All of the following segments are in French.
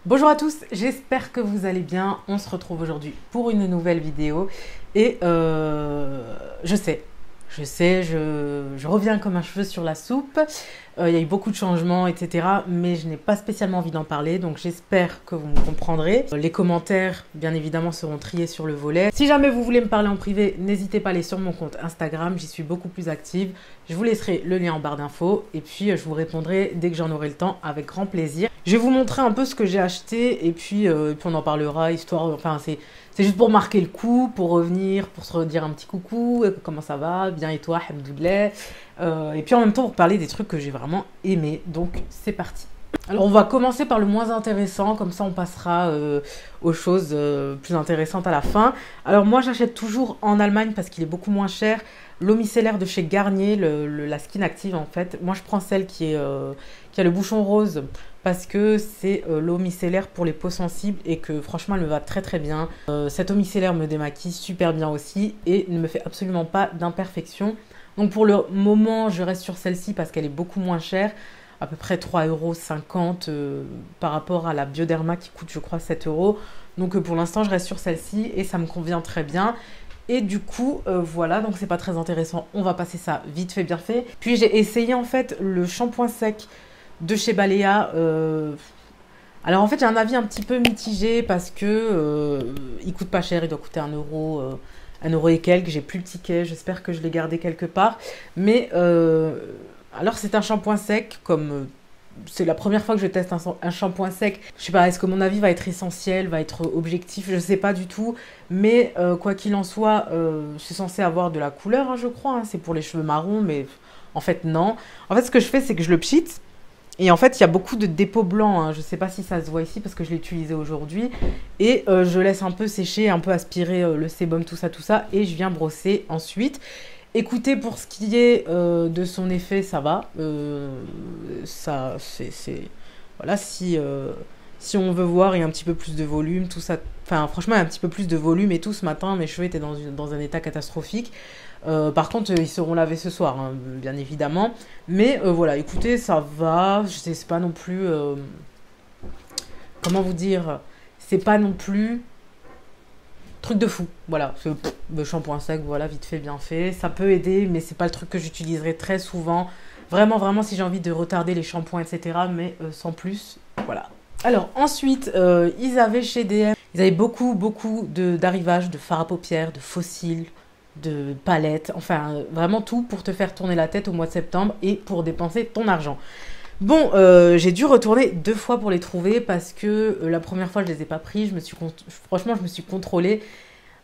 Bonjour à tous, j'espère que vous allez bien. On se retrouve aujourd'hui pour une nouvelle vidéo. Et je reviens comme un cheveu sur la soupe. Il y a eu beaucoup de changements, etc. Mais je n'ai pas spécialement envie d'en parler, donc j'espère que vous me comprendrez. Les commentaires, bien évidemment, seront triés sur le volet. Si jamais vous voulez me parler en privé, n'hésitez pas à aller sur mon compte Instagram, j'y suis beaucoup plus active. Je vous laisserai le lien en barre d'infos et puis je vous répondrai dès que j'en aurai le temps avec grand plaisir. Je vais vous montrer un peu ce que j'ai acheté et puis on en parlera, histoire, enfin c'est juste pour marquer le coup, pour revenir, pour se redire un petit coucou, comment ça va, bien et toi, hamdoulilah. Et puis en même temps pour parler des trucs que j'ai vraiment aimés, donc c'est parti. Alors on va commencer par le moins intéressant, comme ça on passera aux choses plus intéressantes à la fin. Alors moi j'achète toujours en Allemagne parce qu'il est beaucoup moins cher. L'eau micellaire de chez Garnier, la Skin Active en fait. Moi je prends celle qui a le bouchon rose parce que c'est l'eau micellaire pour les peaux sensibles et que franchement elle me va très très bien. Cette eau micellaire me démaquille super bien aussi et ne me fait absolument pas d'imperfection. Donc pour le moment je reste sur celle-ci parce qu'elle est beaucoup moins chère, à peu près 3,50 € par rapport à la Bioderma qui coûte je crois 7 €. Donc pour l'instant je reste sur celle-ci et ça me convient très bien. Et du coup, voilà, donc c'est pas très intéressant, on va passer ça vite fait, bien fait. Puis j'ai essayé en fait le shampoing sec de chez Balea. Alors en fait j'ai un avis un petit peu mitigé parce que il coûte pas cher, il doit coûter 1 € et quelques, j'ai plus le ticket, j'espère que je l'ai gardé quelque part. Mais alors c'est un shampoing sec, comme c'est la première fois que je teste un shampoing sec. Je sais pas, est-ce que mon avis va être essentiel, va être objectif, je sais pas du tout. Mais quoi qu'il en soit, c'est censé avoir de la couleur, hein, je crois. Hein, c'est pour les cheveux marrons, mais en fait non. En fait ce que je fais, c'est que je le pchite. Et en fait, il y a beaucoup de dépôts blancs. Hein. Je ne sais pas si ça se voit ici parce que je l'ai utilisé aujourd'hui. Et je laisse un peu sécher, un peu aspirer le sébum, tout ça. Et je viens brosser ensuite. Écoutez, pour ce qui est de son effet, ça va. Ça, c'est... Voilà, si on veut voir, il y a un petit peu plus de volume, tout ça. Enfin, franchement, il y a un petit peu plus de volume et tout. Ce matin, mes cheveux étaient dans un état catastrophique. Par contre, ils seront lavés ce soir, hein, bien évidemment. Mais voilà, écoutez, ça va. C'est pas non plus... comment vous dire? C'est pas non plus... Truc de fou, voilà, le shampoing sec, voilà, vite fait, bien fait. Ça peut aider, mais c'est pas le truc que j'utiliserai très souvent. Vraiment, vraiment, si j'ai envie de retarder les shampoings, etc. Mais sans plus, voilà. Alors, ensuite, ils avaient chez DM, ils avaient beaucoup d'arrivages, de fards à paupières, de faux cils, de palettes, enfin, vraiment tout pour te faire tourner la tête au mois de septembre et pour dépenser ton argent. Bon, j'ai dû retourner 2 fois pour les trouver parce que la première fois, je les ai pas pris. Franchement, je me suis contrôlée.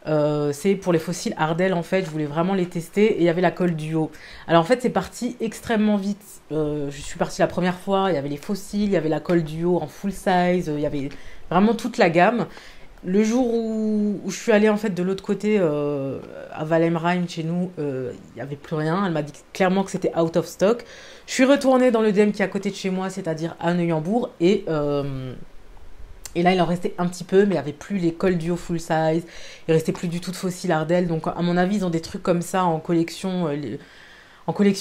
C'est pour les fossiles Ardell, en fait. Je voulais vraiment les tester et il y avait la colle duo. Alors, en fait, c'est parti extrêmement vite. Je suis partie la première fois. Il y avait les fossiles, il y avait la colle duo en full size. Il y avait vraiment toute la gamme. Le jour où je suis allée en fait de l'autre côté à Valheimrein chez nous, il n'y avait plus rien. Elle m'a dit clairement que c'était out of stock. Je suis retournée dans le DM qui est à côté de chez moi, c'est-à-dire à Neuillembourg, et là il en restait un petit peu, mais il n'y avait plus les cols duo full size. Il restait plus du tout de fossiles Ardell. Donc à mon avis ils ont des trucs comme ça en collection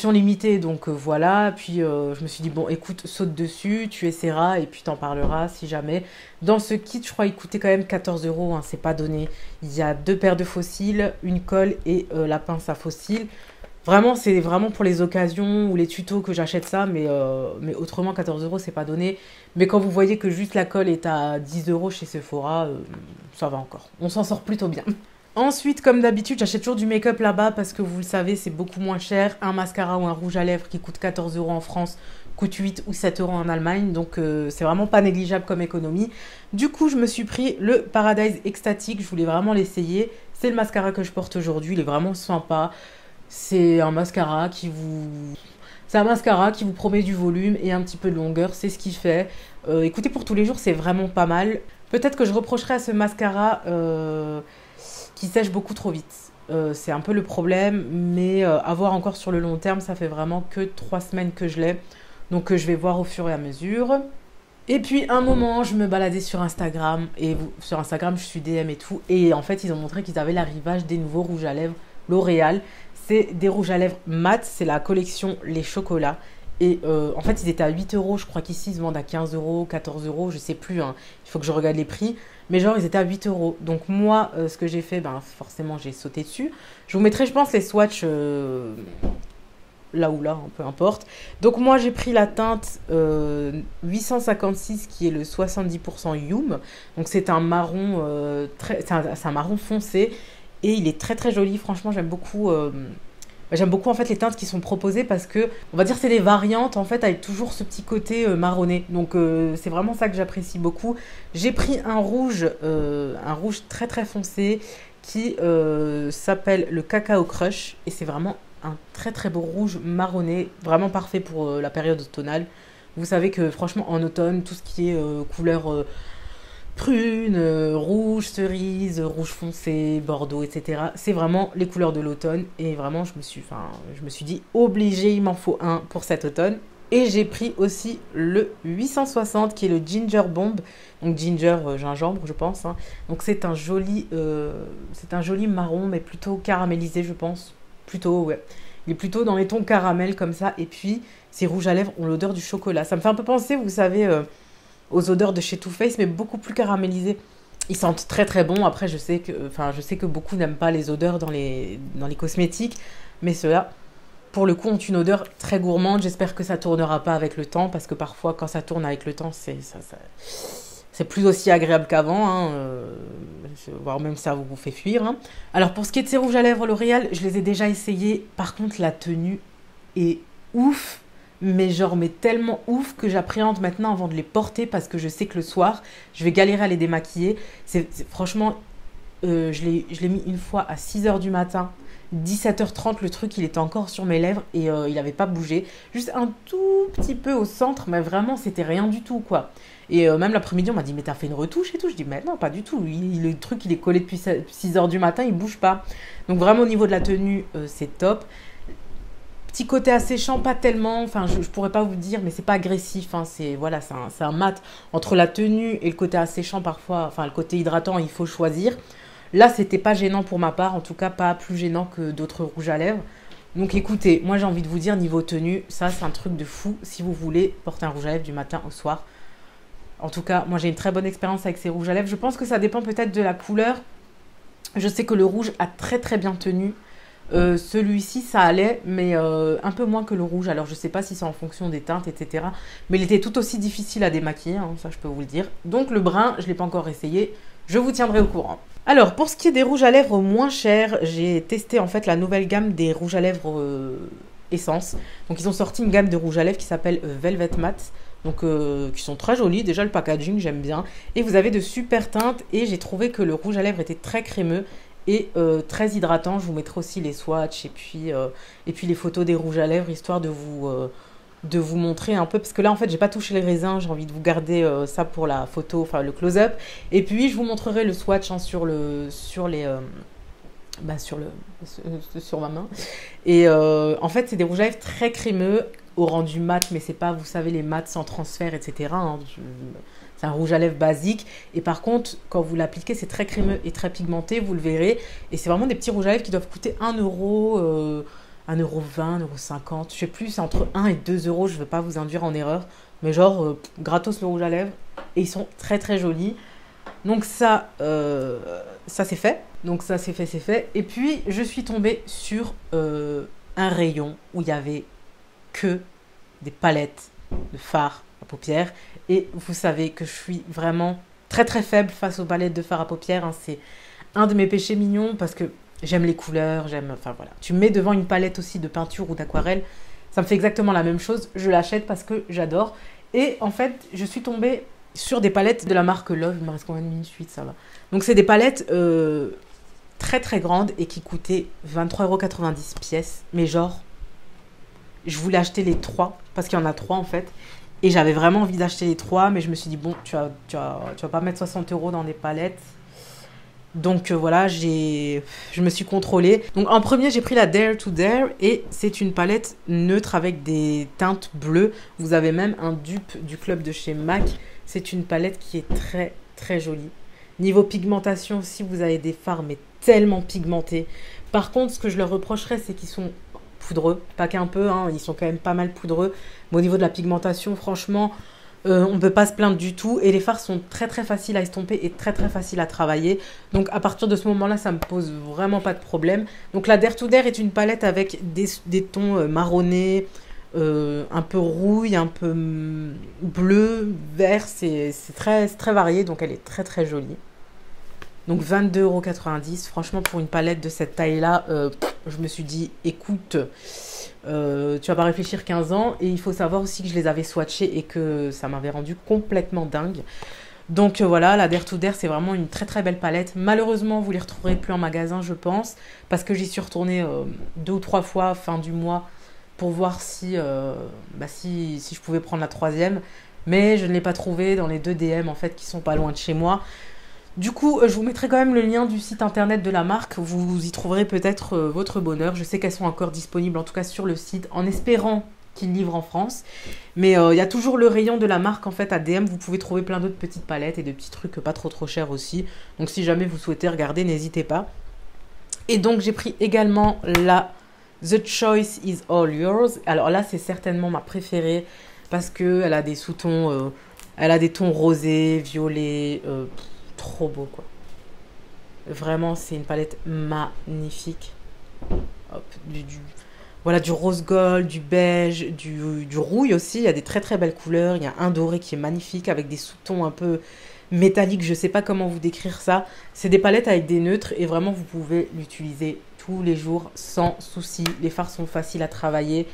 limitée, donc voilà. Puis je me suis dit, bon, écoute, saute dessus, tu essaieras et puis t'en parleras si jamais. Dans ce kit, je crois il coûtait quand même 14 €, hein, c'est pas donné. Il y a 2 paires de fossiles, une colle et la pince à fossiles. Vraiment, c'est vraiment pour les occasions ou les tutos que j'achète ça, mais autrement, 14 € c'est pas donné. Mais quand vous voyez que juste la colle est à 10 € chez Sephora, ça va encore. On s'en sort plutôt bien. Ensuite, comme d'habitude, j'achète toujours du make-up là-bas parce que vous le savez, c'est beaucoup moins cher. Un mascara ou un rouge à lèvres qui coûte 14 € en France coûte 8 ou 7 € en Allemagne. Donc, c'est vraiment pas négligeable comme économie. Du coup, je me suis pris le Paradise Extatic. Je voulais vraiment l'essayer. C'est le mascara que je porte aujourd'hui. Il est vraiment sympa. C'est un mascara qui vous promet du volume et un petit peu de longueur. C'est ce qu'il fait. Écoutez, pour tous les jours, c'est vraiment pas mal. Peut-être que je reprocherais à ce mascara... qui sèche beaucoup trop vite. C'est un peu le problème, mais à voir encore sur le long terme, ça fait vraiment que 3 semaines que je l'ai. Donc je vais voir au fur et à mesure. Et puis un moment, je me baladais sur Instagram, et sur Instagram, je suis DM et tout, et en fait, ils ont montré qu'ils avaient l'arrivage des nouveaux rouges à lèvres L'Oréal. C'est des rouges à lèvres mat, c'est la collection Les Chocolats. Et en fait, ils étaient à 8 euros. Je crois qu'ici, ils se vendent à 15 euros, 14 euros, je sais plus, hein. Il faut que je regarde les prix. Mais genre, ils étaient à 8 euros. Donc moi, ce que j'ai fait, ben, forcément, j'ai sauté dessus. Je vous mettrai, je pense, les swatchs là ou là, hein, peu importe. Donc moi, j'ai pris la teinte 856, qui est le 70% Youm. Donc c'est un marron, c'est un marron foncé. Et il est très très joli. Franchement, j'aime beaucoup... j'aime beaucoup en fait les teintes qui sont proposées parce que, on va dire, c'est des variantes en fait avec toujours ce petit côté marronné. Donc c'est vraiment ça que j'apprécie beaucoup. J'ai pris un rouge très très foncé qui s'appelle le Cacao Crush et c'est vraiment un très très beau rouge marronné, vraiment parfait pour la période automnale. Vous savez que franchement en automne, tout ce qui est couleur prune, rouge, cerise, rouge foncé, bordeaux, etc. C'est vraiment les couleurs de l'automne. Et vraiment, je me suis dit, obligé, il m'en faut un pour cet automne. Et j'ai pris aussi le 860 qui est le Ginger Bomb. Donc ginger, gingembre, je pense, hein. Donc c'est un joli marron, mais plutôt caramélisé, je pense. Plutôt, ouais. Il est plutôt dans les tons caramel comme ça. Et puis, ces rouges à lèvres ont l'odeur du chocolat. Ça me fait un peu penser, vous savez... aux odeurs de chez Too Faced, mais beaucoup plus caramélisées. Ils sentent très très bon. Après, je sais que beaucoup n'aiment pas les odeurs dans les cosmétiques, mais ceux-là, pour le coup, ont une odeur très gourmande. J'espère que ça tournera pas avec le temps, parce que parfois, quand ça tourne avec le temps, c'est plus aussi agréable qu'avant, hein, voire même ça vous fait fuir, hein. Alors, pour ce qui est de ces rouges à lèvres L'Oréal, je les ai déjà essayés. Par contre, la tenue est ouf. Mais tellement ouf que j'appréhende maintenant avant de les porter parce que je sais que le soir, je vais galérer à les démaquiller. Franchement, je l'ai mis une fois à 6 h du matin, 17 h 30, le truc, il était encore sur mes lèvres et il n'avait pas bougé. Juste un tout petit peu au centre, mais vraiment, c'était rien du tout, quoi. Et même l'après-midi, on m'a dit, mais t'as fait une retouche et tout. Je dis, mais non, pas du tout. Le truc, il est collé depuis 6 h du matin, il bouge pas. Donc vraiment, au niveau de la tenue, c'est top. Petit côté asséchant, pas tellement, enfin je pourrais pas vous dire, mais c'est pas agressif, hein, c'est un mat. Entre la tenue et le côté asséchant parfois, enfin le côté hydratant, il faut choisir. Là, c'était pas gênant pour ma part, en tout cas pas plus gênant que d'autres rouges à lèvres. Donc écoutez, moi j'ai envie de vous dire, niveau tenue, ça c'est un truc de fou si vous voulez porter un rouge à lèvres du matin au soir. En tout cas, moi j'ai une très bonne expérience avec ces rouges à lèvres. Je pense que ça dépend peut-être de la couleur. Je sais que le rouge a très très bien tenu. Celui-ci ça allait, mais un peu moins que le rouge. Alors je sais pas si c'est en fonction des teintes, etc. Mais il était tout aussi difficile à démaquiller, hein, ça je peux vous le dire. Donc le brun, je l'ai pas encore essayé, je vous tiendrai au courant. Alors pour ce qui est des rouges à lèvres moins chers, j'ai testé en fait la nouvelle gamme des rouges à lèvres Essence. Donc ils ont sorti une gamme de rouges à lèvres qui s'appelle Velvet Matte. Donc qui sont très jolis, déjà le packaging j'aime bien. Et vous avez de super teintes et j'ai trouvé que le rouge à lèvres était très crémeux et très hydratant. Je vous mettrai aussi les swatchs et puis les photos des rouges à lèvres, histoire de vous montrer un peu, parce que là en fait j'ai pas touché les raisins, j'ai envie de vous garder ça pour la photo, enfin le close-up. Et puis je vous montrerai le swatch, hein, sur ma main. Et en fait c'est des rouges à lèvres très crémeux, au rendu mat, mais c'est pas, vous savez, les mats sans transfert, etc. hein. C'est un rouge à lèvres basique. Et par contre, quand vous l'appliquez, c'est très crémeux et très pigmenté, vous le verrez. Et c'est vraiment des petits rouges à lèvres qui doivent coûter 1 euro, 1,20 €, 1,50 €. Je sais plus, c'est entre 1 et 2 euros. Je ne veux pas vous induire en erreur. Mais gratos le rouge à lèvres. Et ils sont très très jolis. Donc ça c'est fait. Donc ça c'est fait. Et puis, je suis tombée sur un rayon où il y avait que des palettes de fard à paupières. Et vous savez que je suis vraiment très très faible face aux palettes de fard à paupières, hein. C'est un de mes péchés mignons parce que j'aime les couleurs, enfin voilà. Tu me mets devant une palette aussi de peinture ou d'aquarelle, ça me fait exactement la même chose. Je l'achète parce que j'adore. Et en fait, je suis tombée sur des palettes de la marque Love. Il me reste combien de minutes? 8, ça va. Donc c'est des palettes très très grandes et qui coûtaient 23,90 € pièce. Mais je voulais acheter les 3 parce qu'il y en a 3 en fait. Et j'avais vraiment envie d'acheter les 3, mais je me suis dit, bon, tu vas pas mettre 60 € dans des palettes. Donc voilà, je me suis contrôlée. Donc en premier, j'ai pris la Dare to Dare et c'est une palette neutre avec des teintes bleues. Vous avez même un dupe du club de chez MAC. C'est une palette qui est très très jolie. Niveau pigmentation aussi, vous avez des fards mais tellement pigmentés. Par contre, ce que je leur reprocherais, c'est qu'ils sont poudreux, pas qu'un peu, hein, ils sont quand même pas mal poudreux. Mais au niveau de la pigmentation, franchement, on ne peut pas se plaindre du tout. Et les fards sont très très faciles à estomper et très très faciles à travailler. Donc à partir de ce moment-là, ça me pose vraiment pas de problème. Donc la Dare to Dare est une palette avec des tons marronnés, un peu rouille, un peu bleu, vert. C'est très varié, donc elle est très très jolie. Donc 22,90 €. Franchement, pour une palette de cette taille-là, je me suis dit, écoute, tu vas pas réfléchir 15 ans. Et il faut savoir aussi que je les avais swatchés et que ça m'avait rendu complètement dingue. Donc voilà, la Dare to Dare, c'est vraiment une très très belle palette. Malheureusement, vous les retrouverez plus en magasin, je pense, parce que j'y suis retournée 2 ou 3 fois fin du mois pour voir si je pouvais prendre la troisième. Mais je ne l'ai pas trouvée dans les 2 DM en fait qui sont pas loin de chez moi. Du coup, je vous mettrai quand même le lien du site internet de la marque. Vous y trouverez peut-être votre bonheur. Je sais qu'elles sont encore disponibles, en tout cas sur le site, en espérant qu'ils livrent en France. Mais il y a toujours le rayon de la marque en fait à DM. Vous pouvez trouver plein d'autres petites palettes et de petits trucs pas trop chers aussi. Donc si jamais vous souhaitez regarder, n'hésitez pas. Et donc j'ai pris également la The Choice is All Yours. Alors là, c'est certainement ma préférée parce qu'elle a des sous-tons, elle a des tons rosés, violets, trop beau quoi. Vraiment, c'est une palette magnifique. Hop, voilà, du rose gold, du beige, du rouille aussi. Il y a des très très belles couleurs. Il y a un doré qui est magnifique avec des sous-tons un peu métalliques. Je sais pas comment vous décrire ça. C'est des palettes avec des neutres et vraiment vous pouvez l'utiliser tous les jours sans souci. Les fards sont faciles à travailler.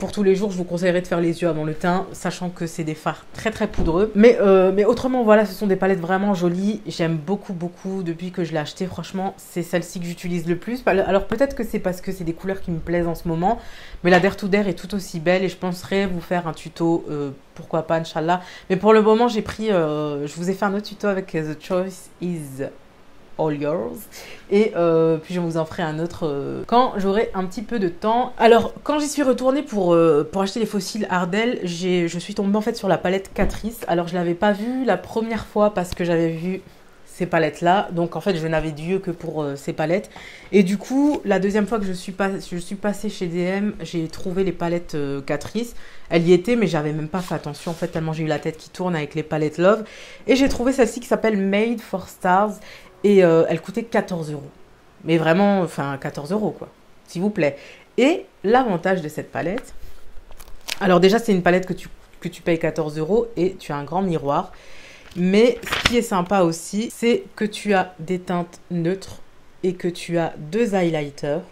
Pour tous les jours, je vous conseillerais de faire les yeux avant le teint, sachant que c'est des fards très très poudreux. Mais autrement, voilà, ce sont des palettes vraiment jolies. J'aime beaucoup depuis que je l'ai acheté. Franchement, c'est celle-ci que j'utilise le plus. Alors peut-être que c'est parce que c'est des couleurs qui me plaisent en ce moment, mais la Dare to Dare est tout aussi belle et je penserais vous faire un tuto, pourquoi pas, Inch'Allah. Mais pour le moment, je vous ai fait un autre tuto avec The Choice is All Yours. Et puis je vous en ferai un autre quand j'aurai un petit peu de temps. Alors quand j'y suis retournée pour acheter les fossiles Ardell, je suis tombée en fait sur la palette Catrice. Alors je l'avais pas vue la première fois parce que j'avais vu ces palettes là, donc en fait je n'avais d'yeux que pour ces palettes. Et du coup la deuxième fois que je suis passée chez DM, j'ai trouvé les palettes Catrice. Elle y était mais j'avais même pas fait attention en fait tellement j'ai eu la tête qui tourne avec les palettes Love. Et j'ai trouvé celle-ci qui s'appelle Made for Stars. Et elle coûtait 14 €. Mais vraiment, enfin 14 € quoi, s'il vous plaît. Et l'avantage de cette palette, alors déjà c'est une palette que tu payes 14 € et tu as un grand miroir. Mais ce qui est sympa aussi, c'est que tu as des teintes neutres et que tu as 2 highlighters,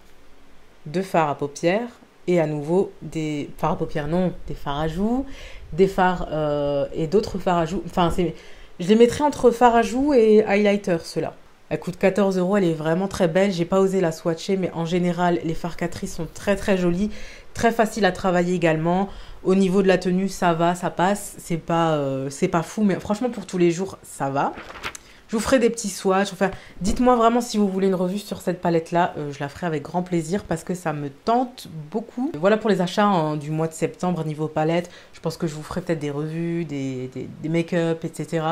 2 fards à paupières et à nouveau des fards à paupières, non, des fards à joues, des fards et d'autres fards à joues. Enfin, je les mettrai entre fard à joues et highlighter, ceux-là. Elle coûte 14 €, elle est vraiment très belle. J'ai pas osé la swatcher, mais en général, les fards Catrice sont très très jolis. Très faciles à travailler également. Au niveau de la tenue, ça va, ça passe. C'est pas fou, mais franchement, pour tous les jours, ça va. Je vous ferai des petits swatchs. Enfin, dites-moi vraiment si vous voulez une revue sur cette palette-là. Je la ferai avec grand plaisir parce que ça me tente beaucoup. Voilà pour les achats du mois de septembre niveau palette. Je pense que je vous ferai peut-être des revues, des make-up, etc.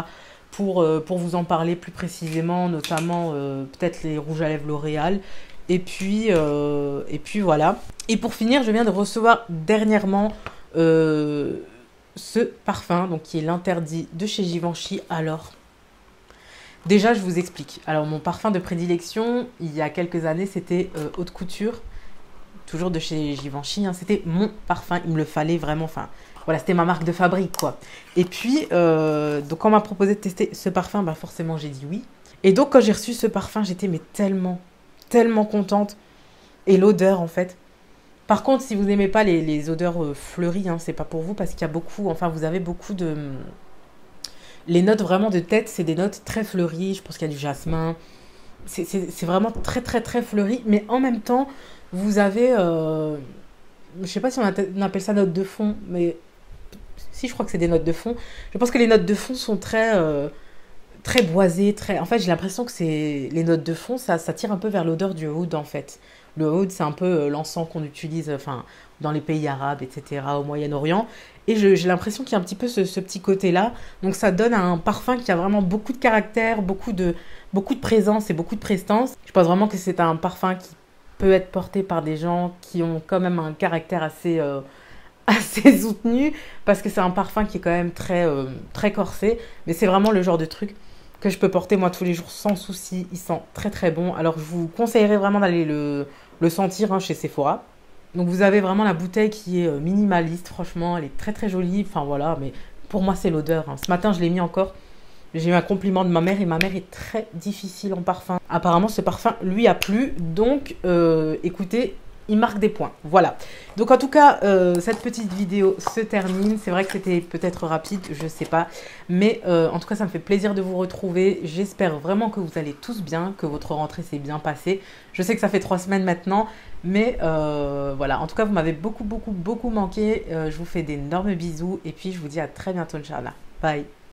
Pour vous en parler plus précisément, notamment peut-être les rouges à lèvres L'Oréal. Et puis voilà. Et pour finir, je viens de recevoir dernièrement ce parfum, donc qui est l'interdit de chez Givenchy. Alors, déjà, je vous explique. Alors, mon parfum de prédilection, il y a quelques années, c'était Haute Couture, toujours de chez Givenchy. Hein. C'était mon parfum, il me le fallait vraiment. Enfin, voilà, c'était ma marque de fabrique, quoi. Et puis, donc, quand on m'a proposé de tester ce parfum, bah forcément, j'ai dit oui. Et donc, quand j'ai reçu ce parfum, j'étais mais tellement contente. Et l'odeur, en fait. Par contre, si vous n'aimez pas les odeurs fleuries, hein, c'est pas pour vous parce qu'il y a beaucoup, enfin, vous avez beaucoup de... Les notes vraiment de tête, c'est des notes très fleuries. Je pense qu'il y a du jasmin. C'est vraiment très fleuri. Mais en même temps, vous avez... je sais pas si on appelle ça notes de fond, mais si, je crois que c'est des notes de fond. Je pense que les notes de fond sont très boisées. En fait, j'ai l'impression que les notes de fond, ça tire un peu vers l'odeur du oud, en fait. Le oud, c'est un peu l'encens qu'on utilise dans les pays arabes, etc., au Moyen-Orient. Et j'ai l'impression qu'il y a un petit peu ce petit côté-là. Donc, ça donne un parfum qui a vraiment beaucoup de caractère, beaucoup de présence et beaucoup de prestance. Je pense vraiment que c'est un parfum peut être porté par des gens qui ont quand même un caractère assez, assez soutenu, parce que c'est un parfum qui est quand même très, très corsé, mais c'est vraiment le genre de truc que je peux porter moi tous les jours sans souci. Il sent très très bon. Alors je vous conseillerais vraiment d'aller le sentir hein, chez Sephora. Donc vous avez vraiment la bouteille qui est minimaliste, franchement, elle est très très jolie. Enfin voilà, mais pour moi c'est l'odeur, hein. Ce matin je l'ai mis encore. J'ai eu un compliment de ma mère et ma mère est très difficile en parfum. Apparemment ce parfum lui a plu, donc écoutez, il marque des points. Voilà. Donc en tout cas, cette petite vidéo se termine. C'est vrai que c'était peut-être rapide, je sais pas. Mais en tout cas, ça me fait plaisir de vous retrouver. J'espère vraiment que vous allez tous bien, que votre rentrée s'est bien passée. Je sais que ça fait 3 semaines maintenant. Mais voilà, en tout cas, vous m'avez beaucoup manqué. Je vous fais d'énormes bisous. Et puis, je vous dis à très bientôt, Inch'Allah. Bye.